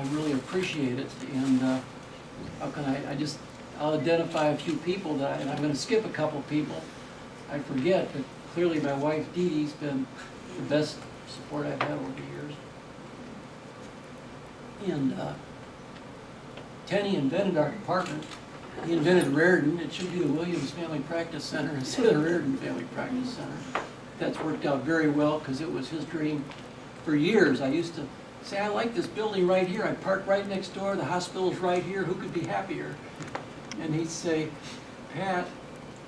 I really appreciate it, and how can I'll identify a few people and I'm gonna skip a couple people I forget, but clearly my wife Dee Dee's been the best support I've had over the years. And Tenny invented our department. He invented Raritan. It should be the Williams Family Practice Center instead of the Raritan Family Practice Center. That's worked out very well because it was his dream for years. I used to say, I like this building right here. I park right next door. The hospital's right here. Who could be happier? And he'd say, Pat,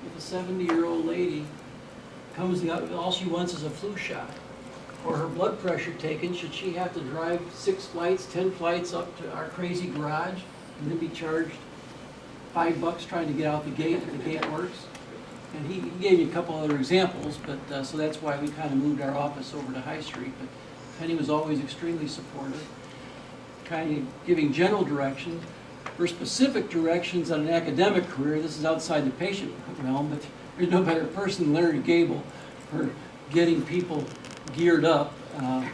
if a 70-year-old lady comes, all she wants is a flu shot or her blood pressure taken, should she have to drive 6 flights, 10 flights up to our crazy garage and then be charged $5 trying to get out the gate if the gate works? And he gave me a couple other examples, but so that's why we kind of moved our office over to High Street. But Penny was always extremely supportive, kind of giving general direction. For specific directions on an academic career, this is outside the patient realm, but there's no better person than Larry Gable for getting people geared up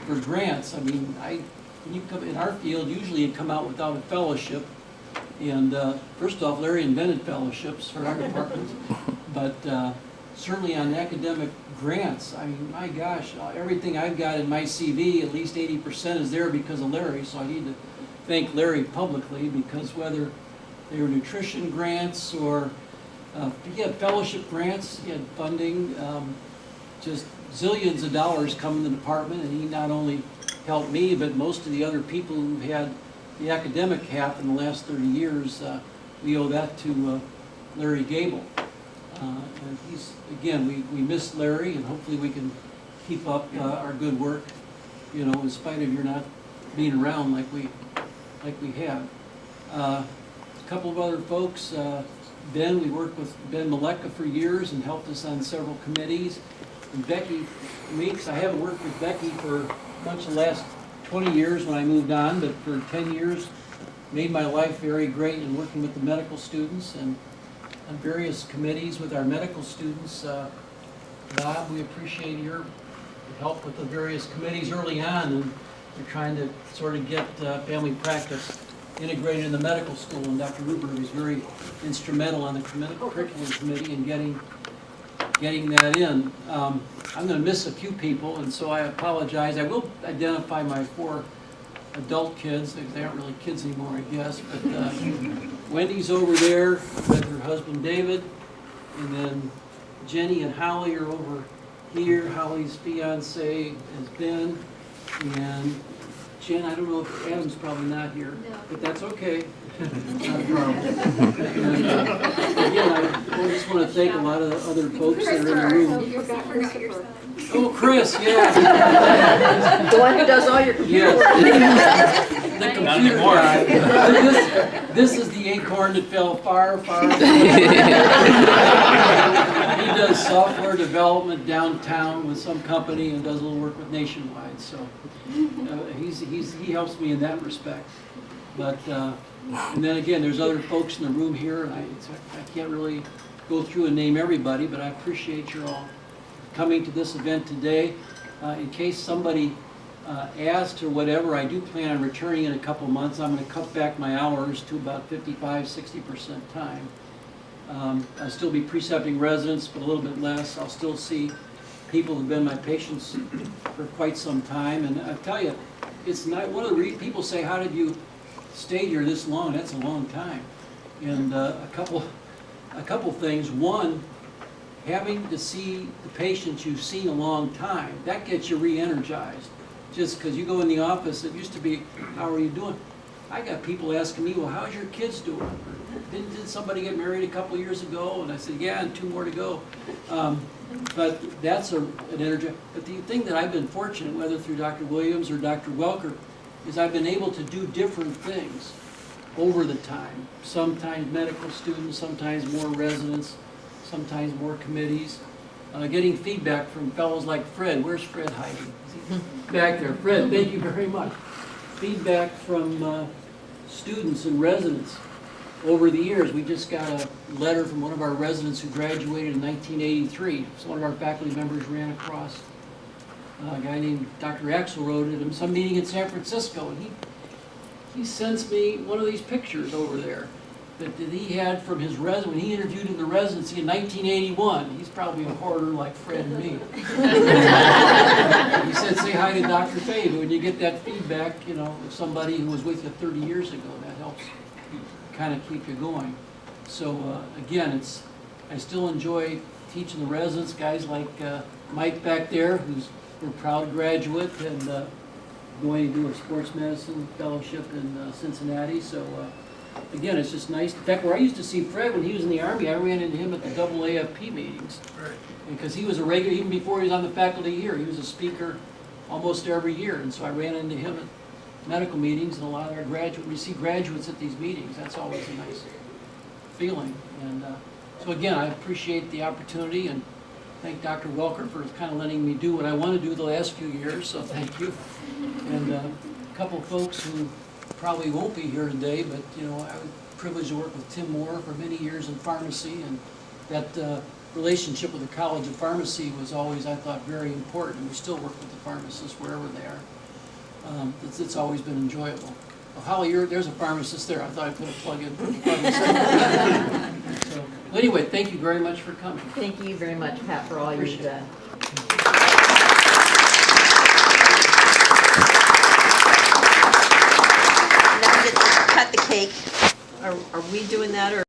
for grants. I mean, when you come in our field, usually you come out without a fellowship. And first off, Larry invented fellowships for our department, but certainly on academic grants, I mean, my gosh, everything I've got in my CV, at least 80% is there because of Larry, so I need to thank Larry publicly, because whether they were nutrition grants or he had fellowship grants, he had funding, just zillions of dollars come in the department, and he not only helped me, but most of the other people who had the academic half in the last 30 years, we owe that to Larry Gable. And he's, again, we miss Larry, and hopefully we can keep up our good work, you know, in spite of your not being around like we have. A couple of other folks, we worked with Ben Maleka for years and helped us on several committees. And Becky Meeks, I haven't worked with Becky for much of the last 20 years when I moved on, but for 10 years made my life very great in working with the medical students and on various committees with our medical students. Bob, we appreciate your help with the various committees early on, and we're trying to sort of get family practice integrated in the medical school, and Dr. Ruberg is very instrumental on the curriculum committee in getting that in. I'm going to miss a few people, and so I apologize. I will identify my 4 adult kids. They aren't really kids anymore, I guess, but Wendy's over there with her husband David, and then Jenny and Holly are over here. Holly's fiance is Ben, and Jen, I don't know if Adam's probably not here, but that's okay. Not a problem. And, again, I just want to thank a lot of the other folks that are in the room. Oh, Chris, yeah. The one who does all your computer work. The computer guy. This is the acorn that fell far, far. He does software development downtown with some company and does a little work with Nationwide. So he helps me in that respect. But and then again, there's other folks in the room here, and I can't really go through and name everybody, but I appreciate you all coming to this event today. In case somebody asked or whatever, I do plan on returning in a couple months. I'm going to cut back my hours to about 55–60% time. I'll still be precepting residents, but a little bit less. I'll still see people who've been my patients for quite some time. And I tell you, it's not one of the people say, how did you stay here this long? That's a long time. And a couple things. One, having to see the patients you've seen a long time, that gets you re-energized. Just because you go in the office, it used to be, how are you doing? I got people asking me, well, how's your kids doing? Did somebody get married a couple years ago? And I said, yeah, and 2 more to go. But that's an energy. But the thing that I've been fortunate, whether through Dr. Williams or Dr. Welker, is I've been able to do different things over the time. Sometimes medical students, sometimes more residents, sometimes more committees. Getting feedback from fellows like Fred. Where's Fred hiding? Is he back there? Fred, thank you very much. Feedback from students and residents over the years. We just got a letter from one of our residents who graduated in 1983. So one of our faculty members ran across. A guy named Dr. Axel wrote it in some meeting in San Francisco, and he he sends me one of these pictures over there that he had from his when he interviewed in the residency in 1981. He's probably a hoarder like Fred and me. He said, say hi to Dr. Fay. When you get that feedback, you know, of somebody who was with you 30 years ago, that helps kind of keep you going. So again, I still enjoy teaching the residents, guys like Mike back there, who's a proud graduate and going to do a sports medicine fellowship in Cincinnati. So again, it's just nice. In fact, where I used to see Fred when he was in the Army, I ran into him at the AAFP meetings. Right. Because he was a regular, even before he was on the faculty here, he was a speaker almost every year. And so I ran into him at medical meetings, and a lot of our we see graduates at these meetings. That's always a nice feeling. And so again, I appreciate the opportunity and thank Dr. Welker for kind of letting me do what I want to do the last few years, so thank you. And a couple of folks who probably won't be here today, but you know, I was privileged to work with Tim Moore for many years in pharmacy, and that relationship with the College of Pharmacy was always, I thought, very important. We still work with the pharmacists wherever they are. It's always been enjoyable. Well, Holly, there's a pharmacist there. I thought I'd put a plug in for the pharmacist. So, well, anyway, thank you very much for coming. Thank you very much, Pat, for all you've done. Now we get to cut the cake. Are we doing that, or?